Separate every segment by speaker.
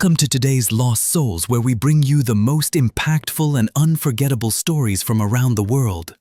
Speaker 1: Welcome to today's Lost Souls, where we bring you the most impactful and unforgettable stories from around the world.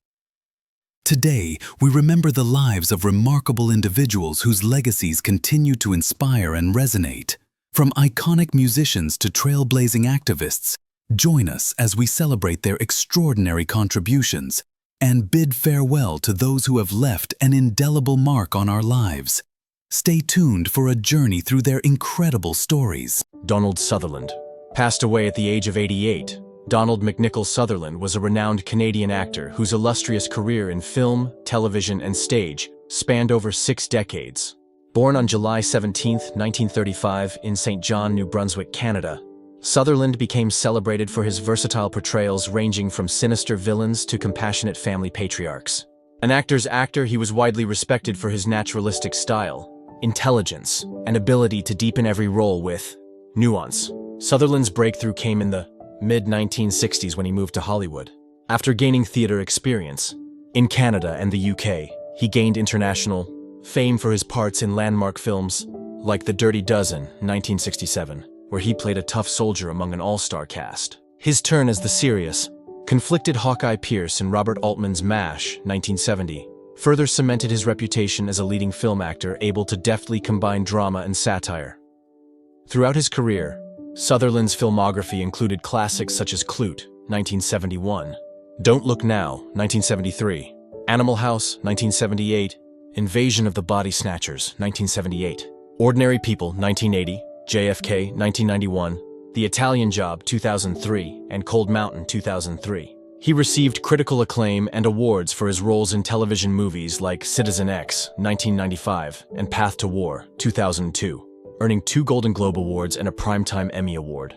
Speaker 1: Today, we remember the lives of remarkable individuals whose legacies continue to inspire and resonate. From iconic musicians to trailblazing activists, join us as we celebrate their extraordinary contributions and bid farewell to those who have left an indelible mark on our lives. Stay tuned for a journey through their incredible stories.
Speaker 2: Donald Sutherland passed away at the age of 88. Donald McNichol Sutherland was a renowned Canadian actor whose illustrious career in film, television, and stage spanned over 6 decades. Born on July 17, 1935, in St. John, New Brunswick, Canada, Sutherland became celebrated for his versatile portrayals ranging from sinister villains to compassionate family patriarchs. An actor's actor, he was widely respected for his naturalistic style, intelligence, and ability to deepen every role with nuance. Sutherland's breakthrough came in the mid-1960s when he moved to Hollywood. After gaining theater experience in Canada and the UK, he gained international fame for his parts in landmark films like The Dirty Dozen, 1967, where he played a tough soldier among an all-star cast. His turn as the serious, conflicted Hawkeye Pierce in Robert Altman's MASH, 1970, further cemented his reputation as a leading film actor able to deftly combine drama and satire. Throughout his career, Sutherland's filmography included classics such as Clute, 1971, Don't Look Now, 1973, Animal House, 1978, Invasion of the Body Snatchers, 1978, Ordinary People, 1980, JFK, 1991, The Italian Job, 2003, and Cold Mountain, 2003. He received critical acclaim and awards for his roles in television movies like Citizen X, 1995, and Path to War, 2002, earning 2 Golden Globe Awards and a Primetime Emmy Award.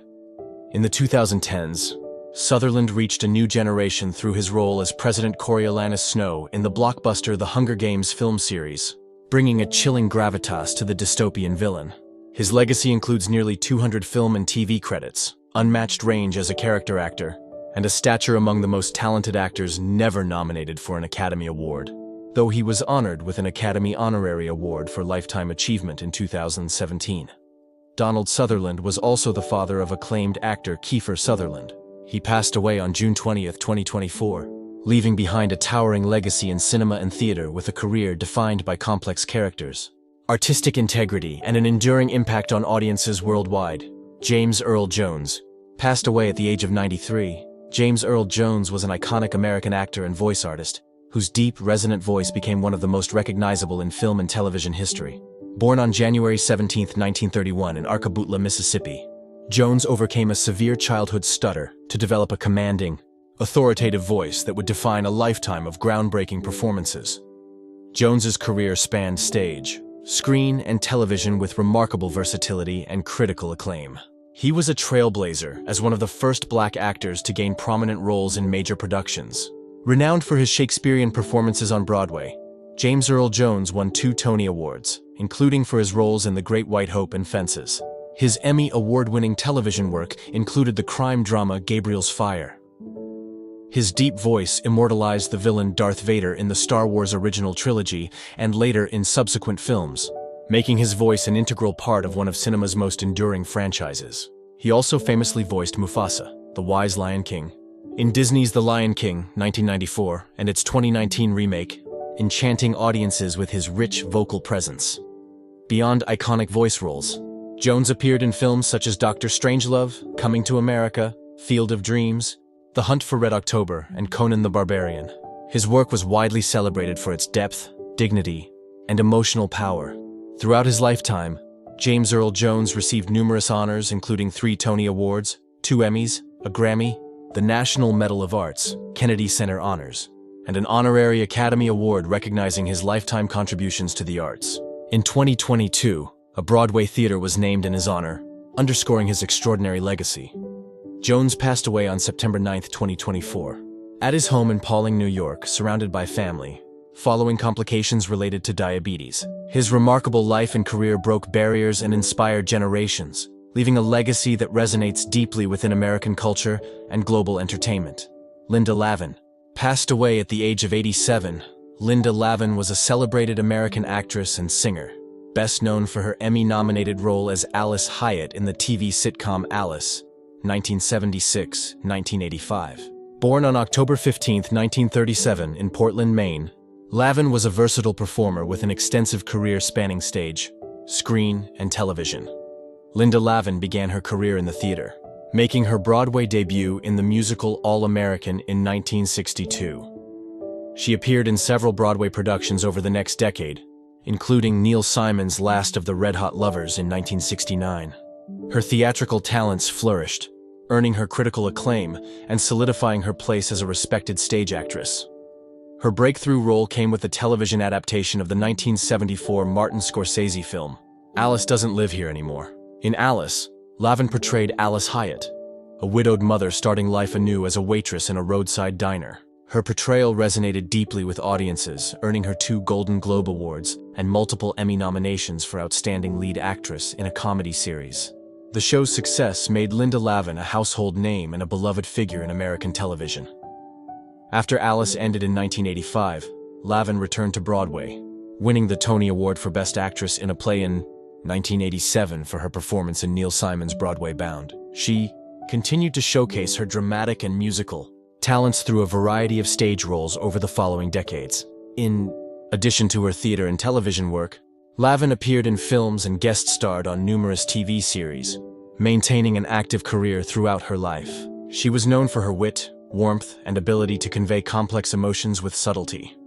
Speaker 2: In the 2010s, Sutherland reached a new generation through his role as President Coriolanus Snow in the blockbuster The Hunger Games film series, bringing a chilling gravitas to the dystopian villain. His legacy includes nearly 200 film and TV credits, unmatched range as a character actor, and a stature among the most talented actors never nominated for an Academy Award, though he was honored with an Academy Honorary Award for Lifetime Achievement in 2017. Donald Sutherland was also the father of acclaimed actor Kiefer Sutherland. He passed away on June 20, 2024, leaving behind a towering legacy in cinema and theater with a career defined by complex characters, artistic integrity, and an enduring impact on audiences worldwide. James Earl Jones passed away at the age of 93. James Earl Jones was an iconic American actor and voice artist, whose deep, resonant voice became one of the most recognizable in film and television history. Born on January 17, 1931 in Arcaboutla, Mississippi, Jones overcame a severe childhood stutter to develop a commanding, authoritative voice that would define a lifetime of groundbreaking performances. Jones's career spanned stage, screen, and television with remarkable versatility and critical acclaim. He was a trailblazer as one of the first black actors to gain prominent roles in major productions. Renowned for his Shakespearean performances on Broadway, James Earl Jones won 2 Tony Awards, including for his roles in The Great White Hope and Fences. His Emmy award-winning television work included the crime drama Gabriel's Fire. His deep voice immortalized the villain Darth Vader in the Star Wars original trilogy and later in subsequent films, making his voice an integral part of one of cinema's most enduring franchises. He also famously voiced Mufasa, the wise Lion King, in Disney's The Lion King, 1994, and its 2019 remake, enchanting audiences with his rich vocal presence. Beyond iconic voice roles, Jones appeared in films such as Dr. Strangelove, Coming to America, Field of Dreams, The Hunt for Red October, and Conan the Barbarian. His work was widely celebrated for its depth, dignity, and emotional power. Throughout his lifetime, James Earl Jones received numerous honors including 3 Tony Awards, 2 Emmys, a Grammy, the National Medal of Arts, Kennedy Center Honors, and an honorary Academy Award recognizing his lifetime contributions to the arts. In 2022, a Broadway theater was named in his honor, underscoring his extraordinary legacy. Jones passed away on September 9, 2024, at his home in Pawling, New York, surrounded by family, following complications related to diabetes. His remarkable life and career broke barriers and inspired generations, leaving a legacy that resonates deeply within American culture and global entertainment. Linda Lavin passed away at the age of 87. Linda Lavin was a celebrated American actress and singer, best known for her Emmy-nominated role as Alice Hyatt in the TV sitcom Alice, 1976-1985. Born on October 15, 1937, in Portland, Maine, Lavin was a versatile performer with an extensive career spanning stage, screen, and television. Linda Lavin began her career in the theater, making her Broadway debut in the musical All-American in 1962. She appeared in several Broadway productions over the next decade, including Neil Simon's Last of the Red Hot Lovers in 1969. Her theatrical talents flourished, earning her critical acclaim and solidifying her place as a respected stage actress. Her breakthrough role came with the television adaptation of the 1974 Martin Scorsese film, Alice Doesn't Live Here Anymore. In Alice, Lavin portrayed Alice Hyatt, a widowed mother starting life anew as a waitress in a roadside diner. Her portrayal resonated deeply with audiences, earning her 2 Golden Globe Awards and multiple Emmy nominations for Outstanding Lead Actress in a Comedy Series. The show's success made Linda Lavin a household name and a beloved figure in American television. After Alice ended in 1985, Lavin returned to Broadway, winning the Tony Award for Best Actress in a Play in 1987 for her performance in Neil Simon's Broadway Bound. She continued to showcase her dramatic and musical talents through a variety of stage roles over the following decades. In addition to her theater and television work, Lavin appeared in films and guest starred on numerous TV series, maintaining an active career throughout her life. She was known for her wit, warmth, and ability to convey complex emotions with subtlety.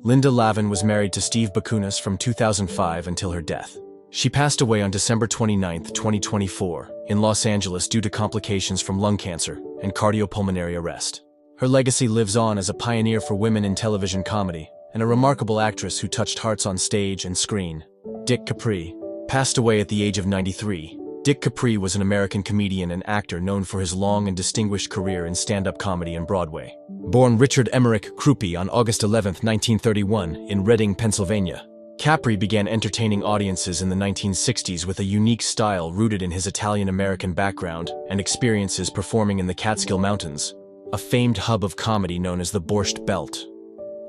Speaker 2: Linda Lavin was married to Steve Bakunis from 2005 until her death. She passed away on December 29, 2024, in Los Angeles due to complications from lung cancer and cardiopulmonary arrest. Her legacy lives on as a pioneer for women in television comedy and a remarkable actress who touched hearts on stage and screen. Dick Capri passed away at the age of 93. Dick Capri was an American comedian and actor known for his long and distinguished career in stand-up comedy and Broadway. Born Richard Emmerich Krupe on August 11, 1931, in Reading, Pennsylvania, Capri began entertaining audiences in the 1960s with a unique style rooted in his Italian-American background and experiences performing in the Catskill Mountains, a famed hub of comedy known as the Borscht Belt.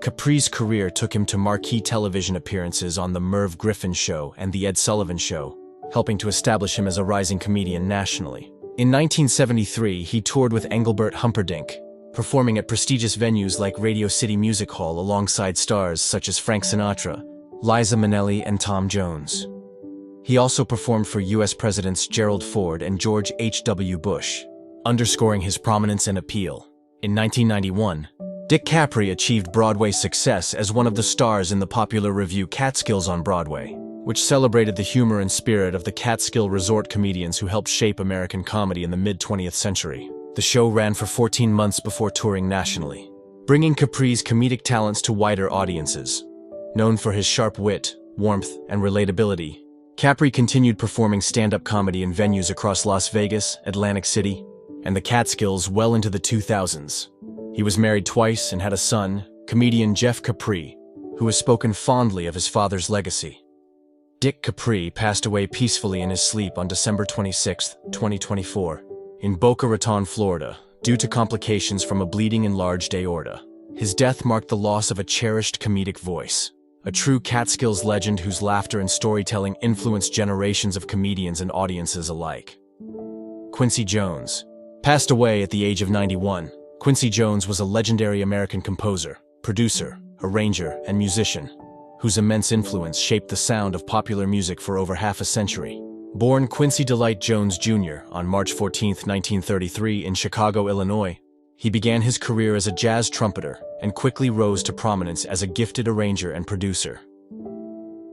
Speaker 2: Capri's career took him to marquee television appearances on The Merv Griffin Show and The Ed Sullivan Show, helping to establish him as a rising comedian nationally. In 1973, he toured with Engelbert Humperdinck, performing at prestigious venues like Radio City Music Hall alongside stars such as Frank Sinatra, Liza Minnelli, and Tom Jones. He also performed for U.S. Presidents Gerald Ford and George H.W. Bush, underscoring his prominence and appeal. In 1991, Dick Capri achieved Broadway success as one of the stars in the popular revue Catskills on Broadway, which celebrated the humor and spirit of the Catskill resort comedians who helped shape American comedy in the mid-20th century. The show ran for 14 months before touring nationally, bringing Capri's comedic talents to wider audiences. Known for his sharp wit, warmth, and relatability, Capri continued performing stand-up comedy in venues across Las Vegas, Atlantic City, and the Catskills well into the 2000s. He was married twice and had a son, comedian Jeff Capri, who has spoken fondly of his father's legacy. Dick Capri passed away peacefully in his sleep on December 26, 2024, in Boca Raton, Florida, due to complications from a bleeding enlarged aorta. His death marked the loss of a cherished comedic voice, a true Catskills legend whose laughter and storytelling influenced generations of comedians and audiences alike. Quincy Jones passed away at the age of 91. Quincy Jones was a legendary American composer, producer, arranger, and musician, whose immense influence shaped the sound of popular music for over half a century. Born Quincy Delight Jones Jr. on March 14, 1933 in Chicago, Illinois, he began his career as a jazz trumpeter and quickly rose to prominence as a gifted arranger and producer.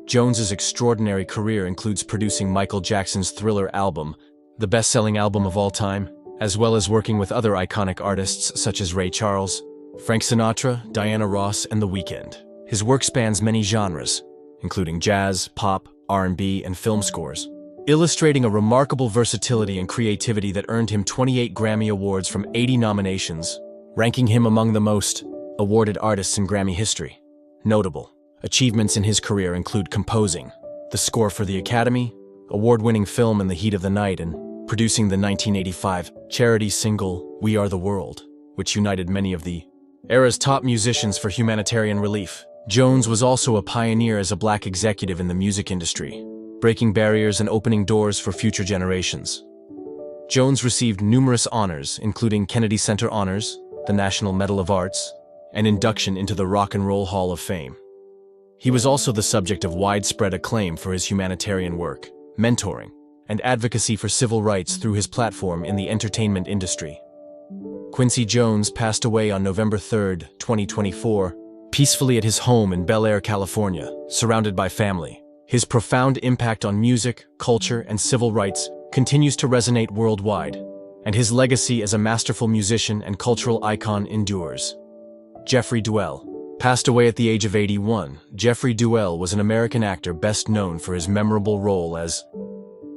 Speaker 2: Jones's extraordinary career includes producing Michael Jackson's Thriller album, the best-selling album of all time, as well as working with other iconic artists such as Ray Charles, Frank Sinatra, Diana Ross, and The Weeknd. His work spans many genres, including jazz, pop, R&B, and film scores, illustrating a remarkable versatility and creativity that earned him 28 Grammy Awards from 80 nominations, ranking him among the most awarded artists in Grammy history. Notable achievements in his career include composing the score for the Academy, award-winning film In the Heat of the Night, and producing the 1985 charity single We Are the World, which united many of the era's top musicians for humanitarian relief. Jones was also a pioneer as a black executive in the music industry, breaking barriers and opening doors for future generations. Jones received numerous honors, including Kennedy Center Honors, the National Medal of Arts, and induction into the Rock and Roll Hall of Fame. He was also the subject of widespread acclaim for his humanitarian work, mentoring, and advocacy for civil rights through his platform in the entertainment industry. Quincy Jones passed away on November 3, 2024, peacefully at his home in Bel Air, California, surrounded by family. His profound impact on music, culture, and civil rights continues to resonate worldwide, and his legacy as a masterful musician and cultural icon endures. Jeffrey Duell passed away at the age of 81. Jeffrey Duell was an American actor best known for his memorable role as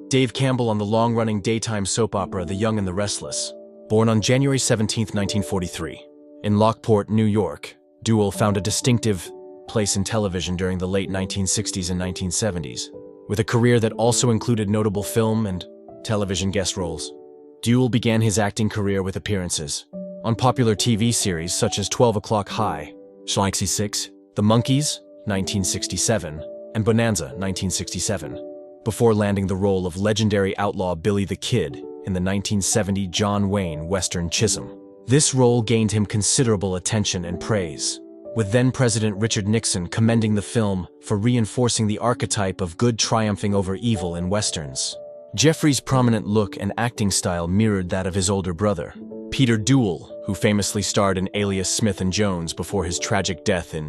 Speaker 2: Dave Campbell on the long-running daytime soap opera The Young and the Restless. Born on January 17, 1943, in Lockport, New York, Duell found a distinctive place in television during the late 1960s and 1970s, with a career that also included notable film and television guest roles. Duell began his acting career with appearances on popular TV series such as 12 O'Clock High, Schlanksy 6, The Monkees, 1967, and Bonanza, 1967, before landing the role of legendary outlaw Billy the Kid in the 1970 John Wayne Western Chisholm. This role gained him considerable attention and praise, with then-President Richard Nixon commending the film for reinforcing the archetype of good triumphing over evil in Westerns. Jeffrey's prominent look and acting style mirrored that of his older brother, Peter Duell, who famously starred in Alias Smith and Jones before his tragic death in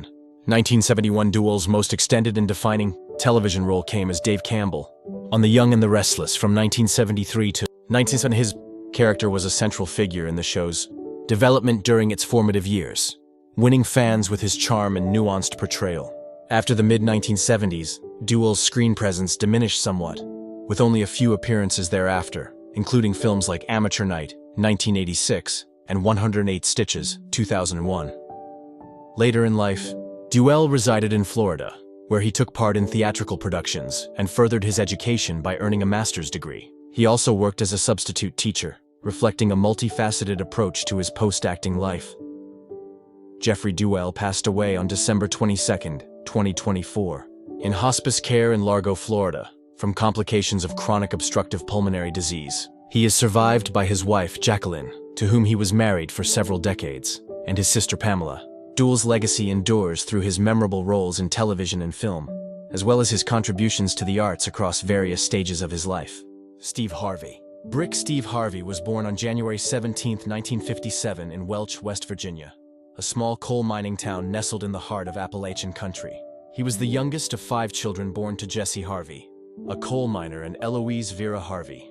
Speaker 2: 1971. Duell's most extended and defining television role came as Dave Campbell on The Young and the Restless from 1973 to 1970. His character was a central figure in the show's development during its formative years, winning fans with his charm and nuanced portrayal. After the mid-1970s, Duell's screen presence diminished somewhat, with only a few appearances thereafter, including films like Amateur Night, 1986, and 108 Stitches, 2001. Later in life, Duell resided in Florida, where he took part in theatrical productions and furthered his education by earning a master's degree. He also worked as a substitute teacher, reflecting a multifaceted approach to his post-acting life. Jeffrey Duell passed away on December 22, 2024, in hospice care in Largo, Florida, from complications of chronic obstructive pulmonary disease. He is survived by his wife, Jacqueline, to whom he was married for several decades, and his sister Pamela. Duell's legacy endures through his memorable roles in television and film, as well as his contributions to the arts across various stages of his life. Steve Harvey. Brick Steve Harvey was born on January 17, 1957 in Welch, West Virginia, a small coal mining town nestled in the heart of Appalachian country. He was the youngest of 5 children born to Jesse Harvey, a coal miner, and Eloise Vera Harvey.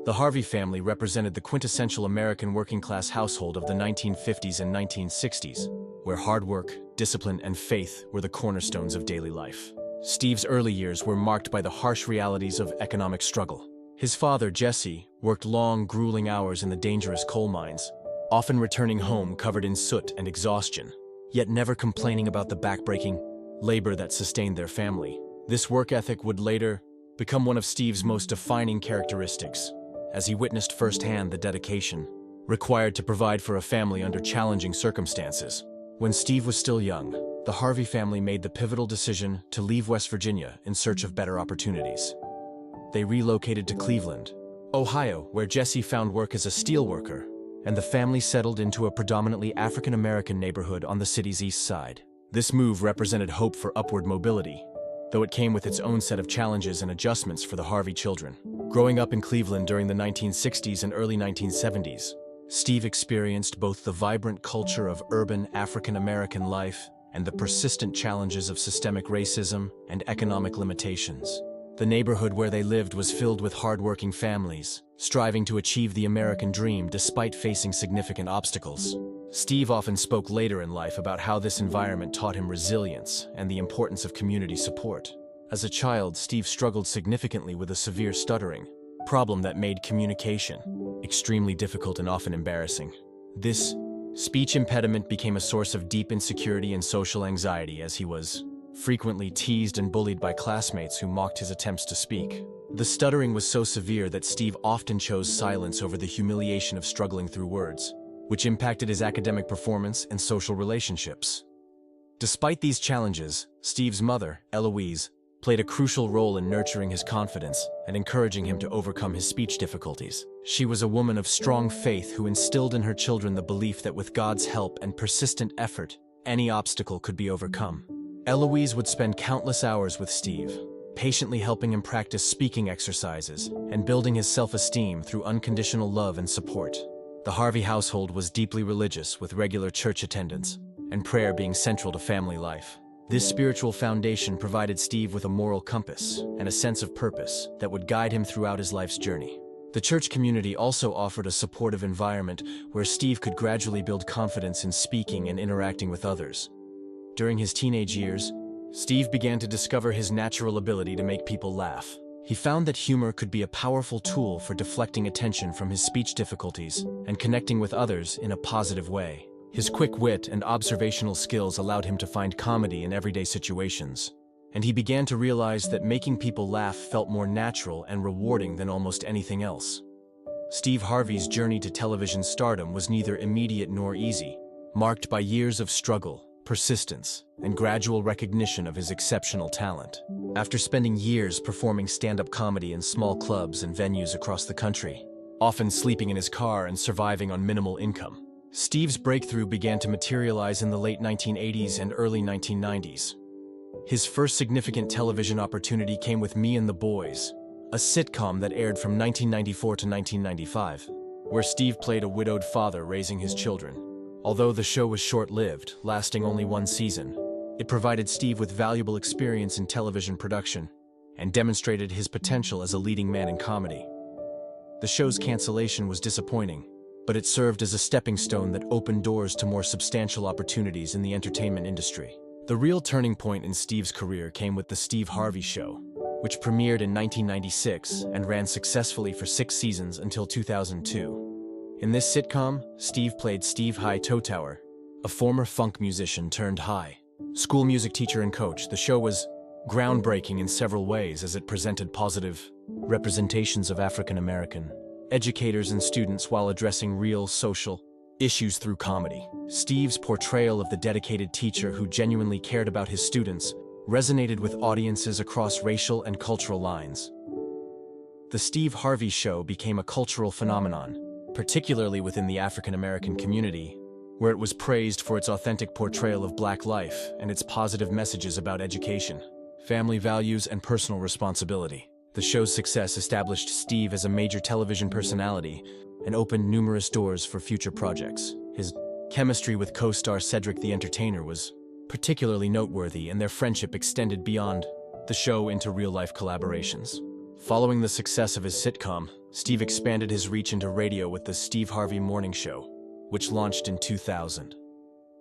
Speaker 2: The Harvey family represented the quintessential American working-class household of the 1950s and 1960s, where hard work, discipline, and faith were the cornerstones of daily life. Steve's early years were marked by the harsh realities of economic struggle. His father, Jesse, worked long, grueling hours in the dangerous coal mines, often returning home covered in soot and exhaustion, yet never complaining about the backbreaking labor that sustained their family. This work ethic would later become one of Steve's most defining characteristics, as he witnessed firsthand the dedication required to provide for a family under challenging circumstances. When Steve was still young, the Harvey family made the pivotal decision to leave West Virginia in search of better opportunities. They relocated to Cleveland, Ohio, where Jesse found work as a steelworker, and the family settled into a predominantly African-American neighborhood on the city's east side. This move represented hope for upward mobility, though it came with its own set of challenges and adjustments for the Harvey children. Growing up in Cleveland during the 1960s and early 1970s, Steve experienced both the vibrant culture of urban African-American life and the persistent challenges of systemic racism and economic limitations. The neighborhood where they lived was filled with hardworking families, striving to achieve the American dream despite facing significant obstacles. Steve often spoke later in life about how this environment taught him resilience and the importance of community support. As a child, Steve struggled significantly with a severe stuttering problem that made communication extremely difficult and often embarrassing. This speech impediment became a source of deep insecurity and social anxiety, as he was frequently teased and bullied by classmates who mocked his attempts to speak. The stuttering was so severe that Steve often chose silence over the humiliation of struggling through words, which impacted his academic performance and social relationships. Despite these challenges, Steve's mother, Eloise, played a crucial role in nurturing his confidence and encouraging him to overcome his speech difficulties. She was a woman of strong faith who instilled in her children the belief that with God's help and persistent effort, any obstacle could be overcome. Eloise would spend countless hours with Steve, patiently helping him practice speaking exercises and building his self-esteem through unconditional love and support. The Harvey household was deeply religious, with regular church attendance and prayer being central to family life. This spiritual foundation provided Steve with a moral compass and a sense of purpose that would guide him throughout his life's journey. The church community also offered a supportive environment where Steve could gradually build confidence in speaking and interacting with others. During his teenage years, Steve began to discover his natural ability to make people laugh. He found that humor could be a powerful tool for deflecting attention from his speech difficulties and connecting with others in a positive way. His quick wit and observational skills allowed him to find comedy in everyday situations, and he began to realize that making people laugh felt more natural and rewarding than almost anything else. Steve Harvey's journey to television stardom was neither immediate nor easy, marked by years of struggle, persistence, and gradual recognition of his exceptional talent. After spending years performing stand-up comedy in small clubs and venues across the country, often sleeping in his car and surviving on minimal income, Steve's breakthrough began to materialize in the late 1980s and early 1990s. His first significant television opportunity came with Me and the Boys, a sitcom that aired from 1994 to 1995, where Steve played a widowed father raising his children. Although the show was short-lived, lasting only one season, it provided Steve with valuable experience in television production and demonstrated his potential as a leading man in comedy. The show's cancellation was disappointing, but it served as a stepping stone that opened doors to more substantial opportunities in the entertainment industry. The real turning point in Steve's career came with The Steve Harvey Show, which premiered in 1996 and ran successfully for 6 seasons until 2002. In this sitcom, Steve played Steve Hightower, a former funk musician turned high school music teacher and coach. The show was groundbreaking in several ways as it presented positive representations of African American educators and students while addressing real social issues through comedy. Steve's portrayal of the dedicated teacher who genuinely cared about his students resonated with audiences across racial and cultural lines. The Steve Harvey Show became a cultural phenomenon, particularly within the African American community, where it was praised for its authentic portrayal of Black life and its positive messages about education, family values, and personal responsibility. The show's success established Steve as a major television personality and opened numerous doors for future projects. His chemistry with co-star Cedric the Entertainer was particularly noteworthy, and their friendship extended beyond the show into real-life collaborations. Following the success of his sitcom, Steve expanded his reach into radio with the Steve Harvey Morning Show, which launched in 2000.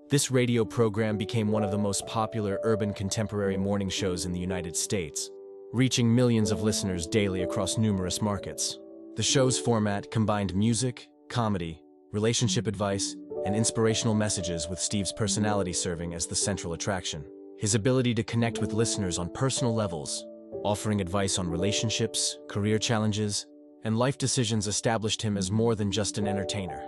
Speaker 2: This radio program became one of the most popular urban contemporary morning shows in the United States, reaching millions of listeners daily across numerous markets. The show's format combined music, comedy, relationship advice, and inspirational messages, with Steve's personality serving as the central attraction. His ability to connect with listeners on personal levels, offering advice on relationships, career challenges, and life decisions established him as more than just an entertainer.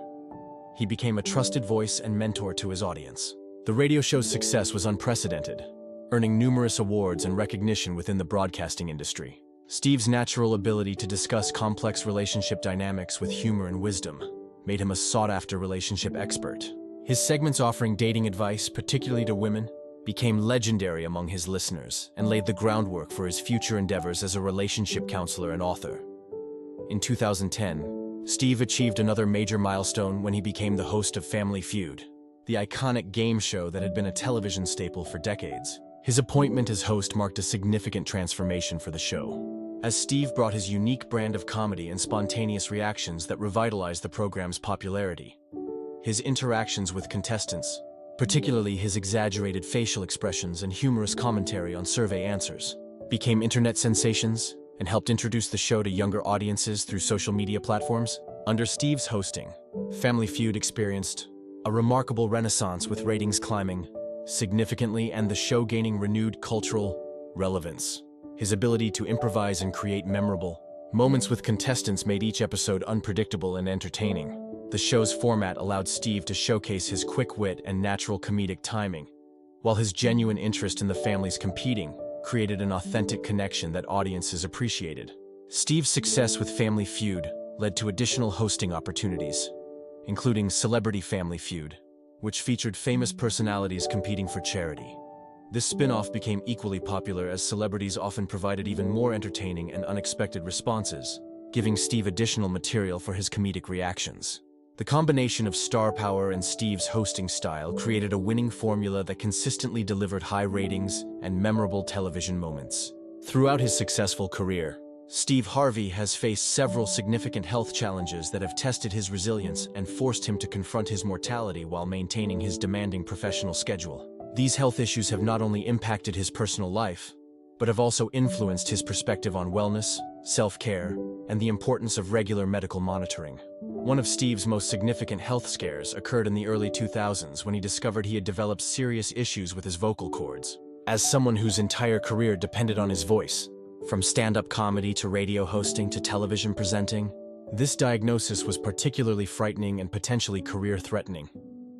Speaker 2: He became a trusted voice and mentor to his audience. The radio show's success was unprecedented, earning numerous awards and recognition within the broadcasting industry. Steve's natural ability to discuss complex relationship dynamics with humor and wisdom made him a sought-after relationship expert. His segments offering dating advice, particularly to women, became legendary among his listeners and laid the groundwork for his future endeavors as a relationship counselor and author. In 2010, Steve achieved another major milestone when he became the host of Family Feud, the iconic game show that had been a television staple for decades. His appointment as host marked a significant transformation for the show, as Steve brought his unique brand of comedy and spontaneous reactions that revitalized the program's popularity. His interactions with contestants, particularly his exaggerated facial expressions and humorous commentary on survey answers, became internet sensations and helped introduce the show to younger audiences through social media platforms. Under Steve's hosting, Family Feud experienced a remarkable renaissance, with ratings climbing significantly and the show gaining renewed cultural relevance. His ability to improvise and create memorable moments with contestants made each episode unpredictable and entertaining. The show's format allowed Steve to showcase his quick wit and natural comedic timing, while his genuine interest in the family's competing created an authentic connection that audiences appreciated. Steve's success with Family Feud led to additional hosting opportunities, including Celebrity Family Feud, which featured famous personalities competing for charity. This spin-off became equally popular as celebrities often provided even more entertaining and unexpected responses, giving Steve additional material for his comedic reactions. The combination of star power and Steve's hosting style created a winning formula that consistently delivered high ratings and memorable television moments. Throughout his successful career, Steve Harvey has faced several significant health challenges that have tested his resilience and forced him to confront his mortality while maintaining his demanding professional schedule. These health issues have not only impacted his personal life, but have also influenced his perspective on wellness, self-care, and the importance of regular medical monitoring. One of Steve's most significant health scares occurred in the early 2000s when he discovered he had developed serious issues with his vocal cords. As someone whose entire career depended on his voice, from stand-up comedy to radio hosting to television presenting, this diagnosis was particularly frightening and potentially career-threatening.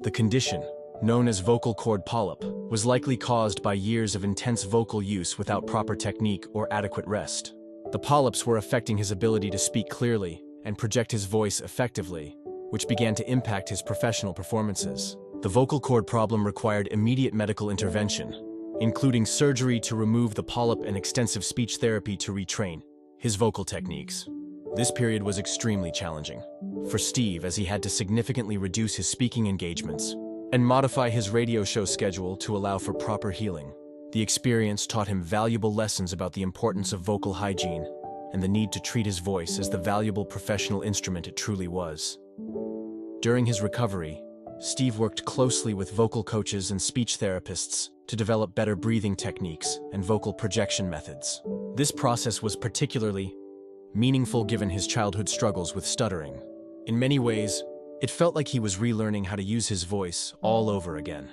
Speaker 2: The condition, known as vocal cord polyp, was likely caused by years of intense vocal use without proper technique or adequate rest. The polyps were affecting his ability to speak clearly and project his voice effectively, which began to impact his professional performances. The vocal cord problem required immediate medical intervention, including surgery to remove the polyp and extensive speech therapy to retrain his vocal techniques. This period was extremely challenging for Steve, as he had to significantly reduce his speaking engagements and modify his radio show schedule to allow for proper healing. The experience taught him valuable lessons about the importance of vocal hygiene and the need to treat his voice as the valuable professional instrument it truly was. During his recovery, Steve worked closely with vocal coaches and speech therapists to develop better breathing techniques and vocal projection methods. This process was particularly meaningful given his childhood struggles with stuttering. In many ways, it felt like he was relearning how to use his voice all over again.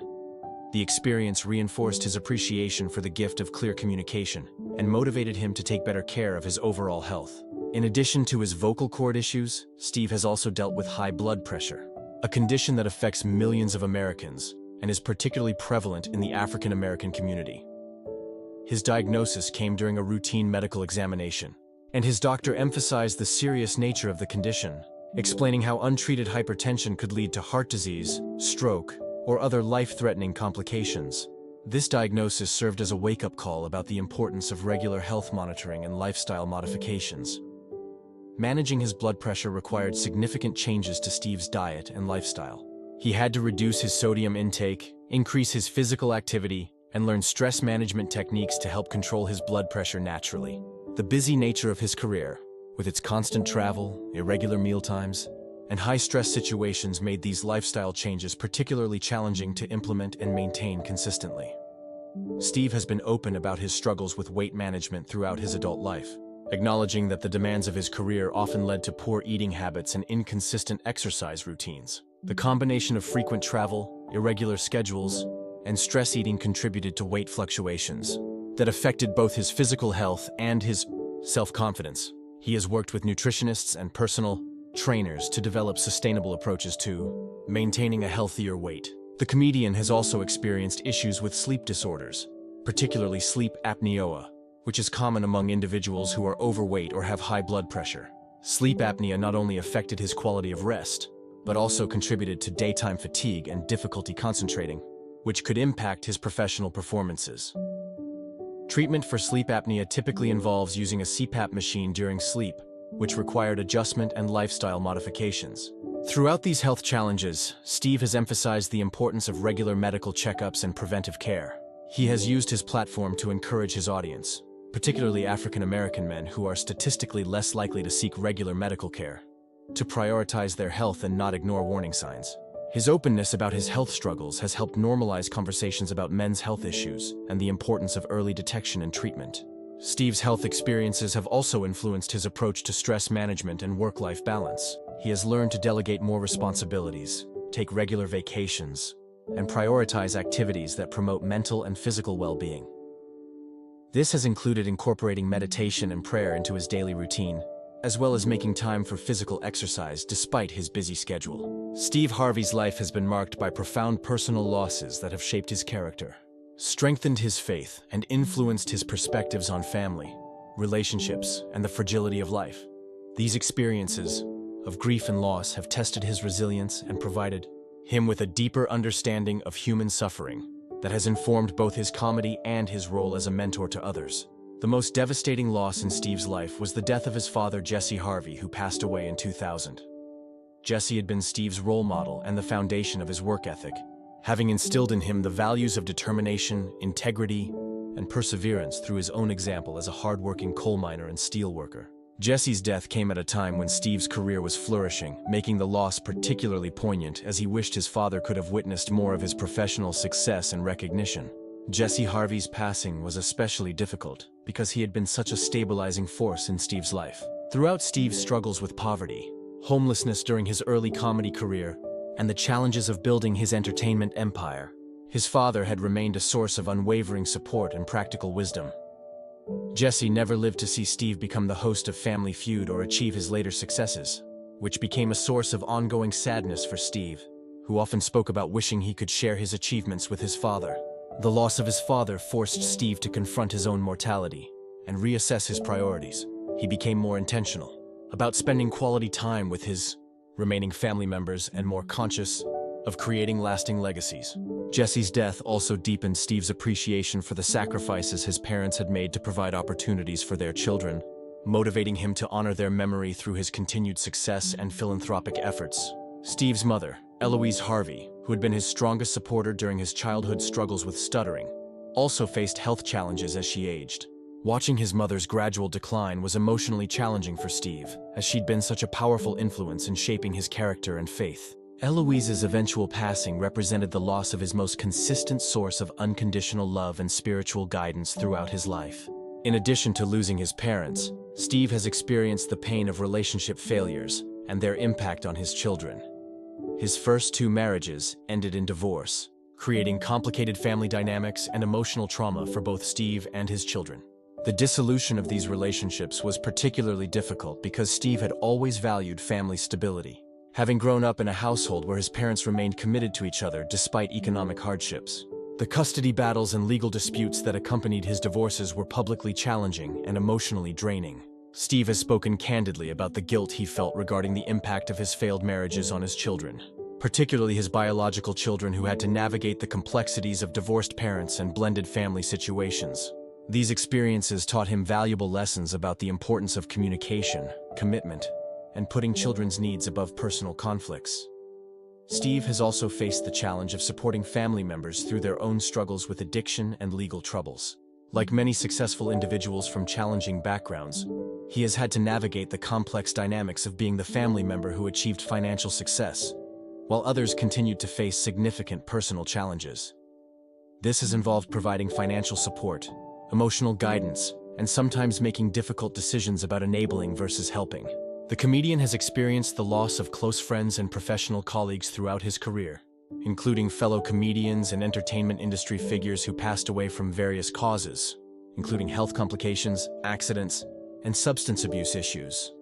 Speaker 2: The experience reinforced his appreciation for the gift of clear communication and motivated him to take better care of his overall health. In addition to his vocal cord issues, Steve has also dealt with high blood pressure, a condition that affects millions of Americans and is particularly prevalent in the African American community. His diagnosis came during a routine medical examination, and his doctor emphasized the serious nature of the condition, explaining how untreated hypertension could lead to heart disease, stroke, or other life-threatening complications. This diagnosis served as a wake-up call about the importance of regular health monitoring and lifestyle modifications. Managing his blood pressure required significant changes to Steve's diet and lifestyle. He had to reduce his sodium intake, increase his physical activity, and learn stress management techniques to help control his blood pressure naturally. The busy nature of his career, with its constant travel, irregular mealtimes, and high-stress situations, made these lifestyle changes particularly challenging to implement and maintain consistently. Steve has been open about his struggles with weight management throughout his adult life, acknowledging that the demands of his career often led to poor eating habits and inconsistent exercise routines. The combination of frequent travel, irregular schedules, and stress eating contributed to weight fluctuations that affected both his physical health and his self-confidence. He has worked with nutritionists and personal trainers to develop sustainable approaches to maintaining a healthier weight. The comedian has also experienced issues with sleep disorders, particularly sleep apnea, which is common among individuals who are overweight or have high blood pressure. Sleep apnea not only affected his quality of rest, but also contributed to daytime fatigue and difficulty concentrating, which could impact his professional performances. Treatment for sleep apnea typically involves using a CPAP machine during sleep, which required adjustment and lifestyle modifications. Throughout these health challenges, Steve has emphasized the importance of regular medical checkups and preventive care. He has used his platform to encourage his audience, particularly African American men who are statistically less likely to seek regular medical care, to prioritize their health and not ignore warning signs. His openness about his health struggles has helped normalize conversations about men's health issues and the importance of early detection and treatment. Steve's health experiences have also influenced his approach to stress management and work-life balance. He has learned to delegate more responsibilities, take regular vacations, and prioritize activities that promote mental and physical well-being. This has included incorporating meditation and prayer into his daily routine, as well as making time for physical exercise despite his busy schedule. Steve Harvey's life has been marked by profound personal losses that have shaped his character. strengthened his faith and influenced his perspectives on family, relationships, and the fragility of life. These experiences of grief and loss have tested his resilience and provided him with a deeper understanding of human suffering that has informed both his comedy and his role as a mentor to others. The most devastating loss in Steve's life was the death of his father, Jesse Harvey, who passed away in 2000. Jesse had been Steve's role model and the foundation of his work ethic, having instilled in him the values of determination, integrity, and perseverance through his own example as a hardworking coal miner and steel worker. Jesse's death came at a time when Steve's career was flourishing, making the loss particularly poignant as he wished his father could have witnessed more of his professional success and recognition. Jesse Harvey's passing was especially difficult because he had been such a stabilizing force in Steve's life. Throughout Steve's struggles with poverty, homelessness during his early comedy career, and the challenges of building his entertainment empire, his father had remained a source of unwavering support and practical wisdom. Jesse never lived to see Steve become the host of Family Feud or achieve his later successes, which became a source of ongoing sadness for Steve, who often spoke about wishing he could share his achievements with his father. The loss of his father forced Steve to confront his own mortality and reassess his priorities. He became more intentional about spending quality time with his remaining family members and more conscious of creating lasting legacies. Jesse's death also deepened Steve's appreciation for the sacrifices his parents had made to provide opportunities for their children, motivating him to honor their memory through his continued success and philanthropic efforts. Steve's mother, Eloise Harvey, who had been his strongest supporter during his childhood struggles with stuttering, also faced health challenges as she aged. Watching his mother's gradual decline was emotionally challenging for Steve, as she'd been such a powerful influence in shaping his character and faith. Eloise's eventual passing represented the loss of his most consistent source of unconditional love and spiritual guidance throughout his life. In addition to losing his parents, Steve has experienced the pain of relationship failures and their impact on his children. His first two marriages ended in divorce, creating complicated family dynamics and emotional trauma for both Steve and his children. The dissolution of these relationships was particularly difficult because Steve had always valued family stability, having grown up in a household where his parents remained committed to each other despite economic hardships. The custody battles and legal disputes that accompanied his divorces were publicly challenging and emotionally draining. Steve has spoken candidly about the guilt he felt regarding the impact of his failed marriages on his children, particularly his biological children who had to navigate the complexities of divorced parents and blended family situations. These experiences taught him valuable lessons about the importance of communication, commitment, and putting children's needs above personal conflicts. Steve has also faced the challenge of supporting family members through their own struggles with addiction and legal troubles. Like many successful individuals from challenging backgrounds, he has had to navigate the complex dynamics of being the family member who achieved financial success, while others continued to face significant personal challenges. This has involved providing financial support, emotional guidance, and sometimes making difficult decisions about enabling versus helping. The comedian has experienced the loss of close friends and professional colleagues throughout his career, including fellow comedians and entertainment industry figures who passed away from various causes, including health complications, accidents, and substance abuse issues.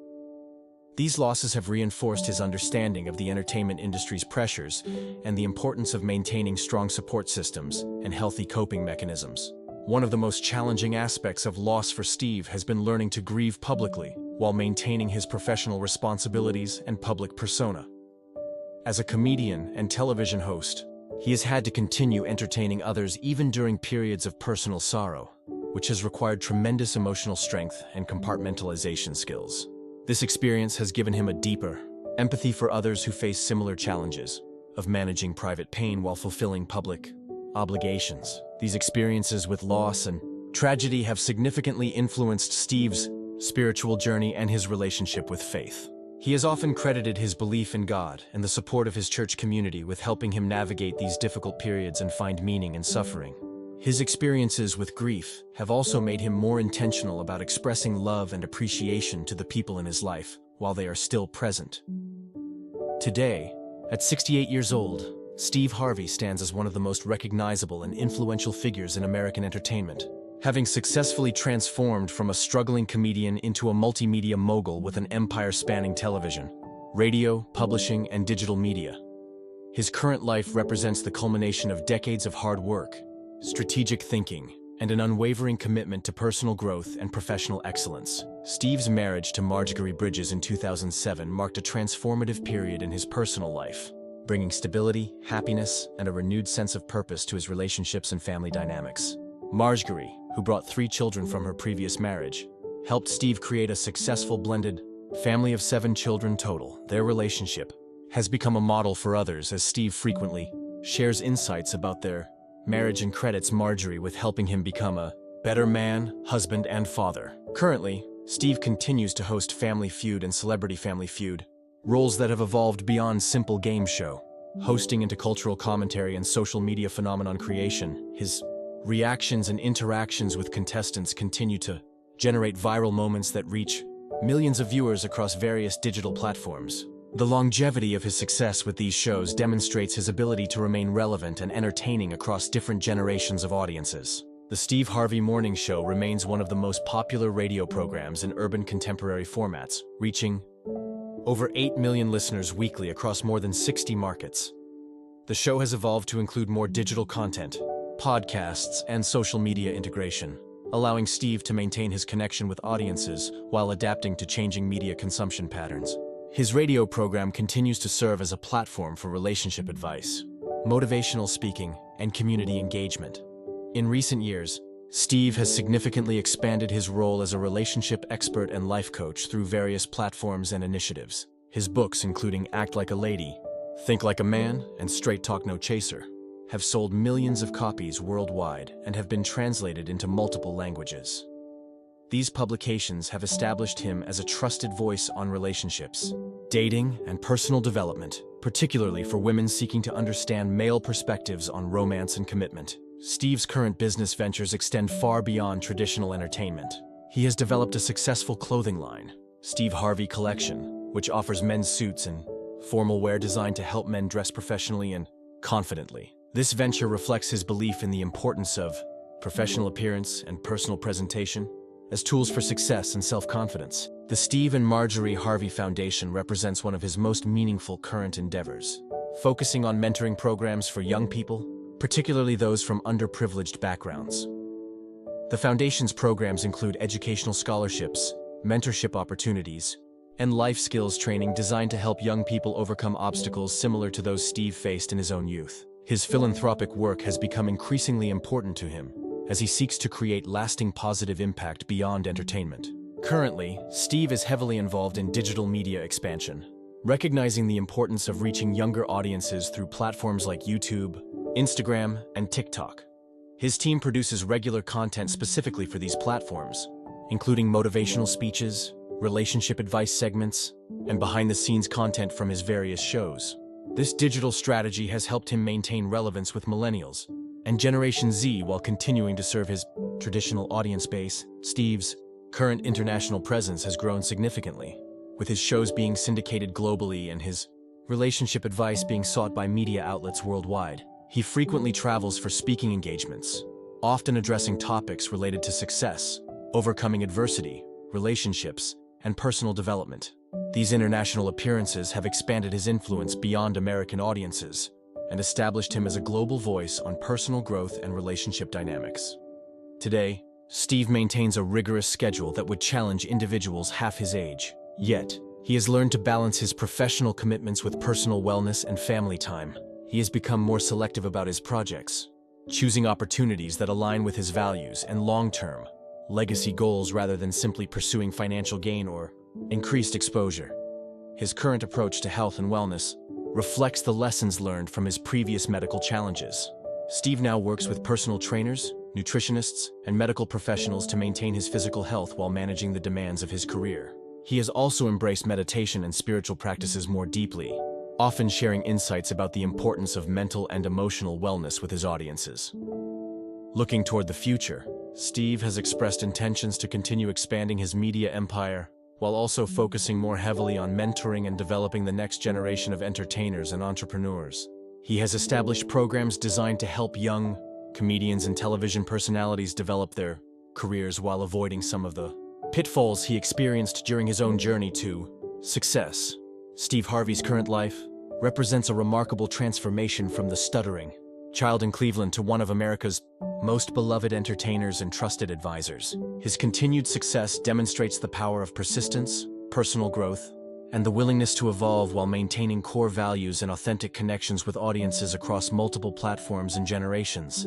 Speaker 2: These losses have reinforced his understanding of the entertainment industry's pressures and the importance of maintaining strong support systems and healthy coping mechanisms. One of the most challenging aspects of loss for Steve has been learning to grieve publicly while maintaining his professional responsibilities and public persona. As a comedian and television host, he has had to continue entertaining others even during periods of personal sorrow, which has required tremendous emotional strength and compartmentalization skills. This experience has given him a deeper empathy for others who face similar challenges of managing private pain while fulfilling public obligations. These experiences with loss and tragedy have significantly influenced Steve's spiritual journey and his relationship with faith. He has often credited his belief in God and the support of his church community with helping him navigate these difficult periods and find meaning in suffering. His experiences with grief have also made him more intentional about expressing love and appreciation to the people in his life while they are still present. Today, at 68 years old, Steve Harvey stands as one of the most recognizable and influential figures in American entertainment, having successfully transformed from a struggling comedian into a multimedia mogul with an empire spanning television, radio, publishing, and digital media. His current life represents the culmination of decades of hard work, strategic thinking, and an unwavering commitment to personal growth and professional excellence. Steve's marriage to Marjorie Bridges in 2007 marked a transformative period in his personal life, bringing stability, happiness, and a renewed sense of purpose to his relationships and family dynamics. Marjorie, who brought 3 children from her previous marriage, helped Steve create a successful blended family of 7 children total. Their relationship has become a model for others as Steve frequently shares insights about their marriage and credits Marjorie with helping him become a better man, husband, and father. Currently, Steve continues to host Family Feud and Celebrity Family Feud, roles that have evolved beyond simple game show, hosting into cultural commentary and social media phenomenon creation. His reactions and interactions with contestants continue to generate viral moments that reach millions of viewers across various digital platforms. The longevity of his success with these shows demonstrates his ability to remain relevant and entertaining across different generations of audiences. The Steve Harvey Morning Show remains one of the most popular radio programs in urban contemporary formats, reaching over 8 million listeners weekly across more than 60 markets. The show has evolved to include more digital content, podcasts, and social media integration, allowing Steve to maintain his connection with audiences while adapting to changing media consumption patterns. His radio program continues to serve as a platform for relationship advice, motivational speaking, and community engagement. In recent years, Steve has significantly expanded his role as a relationship expert and life coach through various platforms and initiatives. His books, including Act Like a Lady, Think Like a Man, and Straight Talk No Chaser, have sold millions of copies worldwide and have been translated into multiple languages. These publications have established him as a trusted voice on relationships, dating, and personal development, particularly for women seeking to understand male perspectives on romance and commitment. Steve's current business ventures extend far beyond traditional entertainment. He has developed a successful clothing line, Steve Harvey Collection, which offers men's suits and formal wear designed to help men dress professionally and confidently. This venture reflects his belief in the importance of professional appearance and personal presentation as tools for success and self-confidence. The Steve and Marjorie Harvey Foundation represents one of his most meaningful current endeavors, focusing on mentoring programs for young people, particularly those from underprivileged backgrounds. The foundation's programs include educational scholarships, mentorship opportunities, and life skills training designed to help young people overcome obstacles similar to those Steve faced in his own youth. His philanthropic work has become increasingly important to him as he seeks to create lasting positive impact beyond entertainment. Currently, Steve is heavily involved in digital media expansion, recognizing the importance of reaching younger audiences through platforms like YouTube, Instagram, and TikTok. His team produces regular content specifically for these platforms, including motivational speeches, relationship advice segments, and behind-the-scenes content from his various shows. This digital strategy has helped him maintain relevance with millennials and Generation Z while continuing to serve his traditional audience base. Steve's current international presence has grown significantly, with his shows being syndicated globally and his relationship advice being sought by media outlets worldwide. He frequently travels for speaking engagements, often addressing topics related to success, overcoming adversity, relationships, and personal development. These international appearances have expanded his influence beyond American audiences and established him as a global voice on personal growth and relationship dynamics. Today, Steve maintains a rigorous schedule that would challenge individuals half his age. Yet, he has learned to balance his professional commitments with personal wellness and family time. He has become more selective about his projects, choosing opportunities that align with his values and long-term legacy goals rather than simply pursuing financial gain or increased exposure. His current approach to health and wellness reflects the lessons learned from his previous medical challenges. Steve now works with personal trainers, nutritionists, and medical professionals to maintain his physical health while managing the demands of his career. He has also embraced meditation and spiritual practices more deeply, often sharing insights about the importance of mental and emotional wellness with his audiences. Looking toward the future, Steve has expressed intentions to continue expanding his media empire while also focusing more heavily on mentoring and developing the next generation of entertainers and entrepreneurs. He has established programs designed to help young comedians and television personalities develop their careers while avoiding some of the pitfalls he experienced during his own journey to success. Steve Harvey's current life represents a remarkable transformation from the stuttering child in Cleveland to one of America's most beloved entertainers and trusted advisors. His continued success demonstrates the power of persistence, personal growth, and the willingness to evolve while maintaining core values and authentic connections with audiences across multiple platforms and generations.